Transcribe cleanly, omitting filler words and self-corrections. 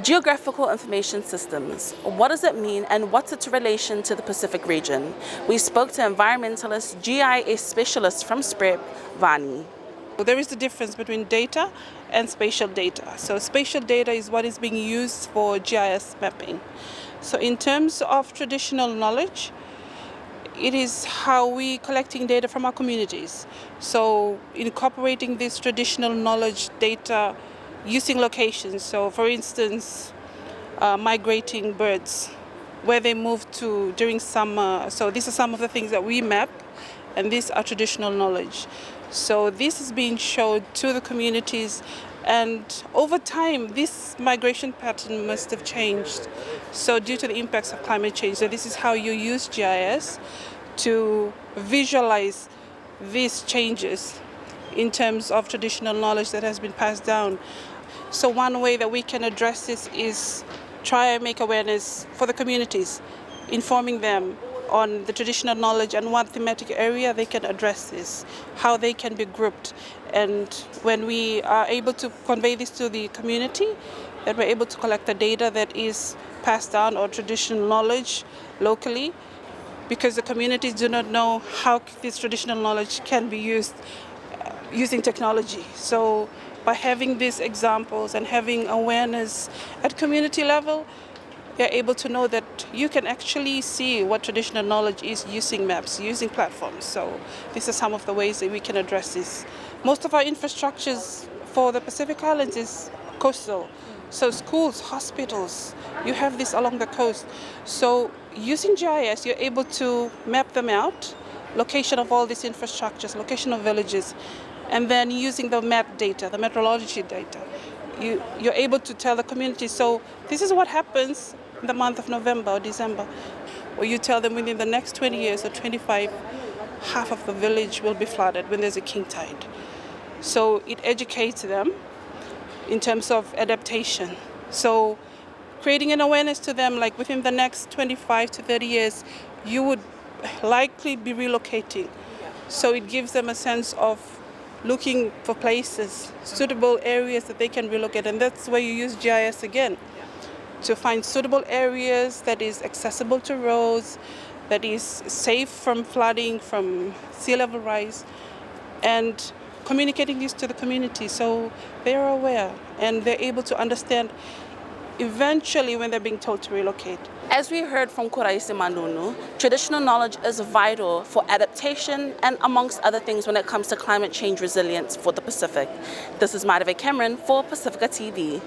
Geographical Information Systems. What does it mean and what's its relation to the Pacific region? We spoke to environmentalist GIS specialist from SPREP, Vani. There is a difference between data and spatial data. So spatial data is what is being used for GIS mapping. So in terms of traditional knowledge, it is how we collecting data from our communities. So incorporating this traditional knowledge data using locations. So for instance, migrating birds, where they move to during summer. So these are some of the things that we map, and these are traditional knowledge. So this is being showed to the communities, and over time this migration pattern must have changed. So due to the impacts of climate change, so this is how you use GIS to visualize these changes in terms of traditional knowledge that has been passed down. So one way that we can address this is try and make awareness for the communities, informing them on the traditional knowledge and what thematic area they can address this, how they can be grouped. And when we are able to convey this to the community, that we're able to collect the data that is passed down or traditional knowledge locally, because the communities do not know how this traditional knowledge can be used using technology. So by having these examples and having awareness at community level, they're able to know that you can actually see what traditional knowledge is using maps, using platforms. So these are some of the ways that we can address this. Most of our infrastructures for the Pacific Islands is coastal. So schools, hospitals, you have this along the coast. So using GIS, you're able to map them out, location of all these infrastructures, location of villages, and then using the map data, the meteorology data, you're able to tell the community, so this is what happens in the month of November or December. Or you tell them within the next 20 years or 25, half of the village will be flooded when there's a king tide. So it educates them in terms of adaptation. So creating an awareness to them, like within the next 25 to 30 years, you would likely be relocating. So it gives them a sense of looking for places, suitable areas that they can relocate. And that's where you use GIS again, to find suitable areas that is accessible to roads, that is safe from flooding, from sea level rise, and communicating this to the community so they're aware and they're able to understand eventually when they're being told to relocate. As we heard from Koroisamanunu, traditional knowledge is vital for adaptation and amongst other things when it comes to climate change resilience for the Pacific. This is Mareva for Pacifica TV.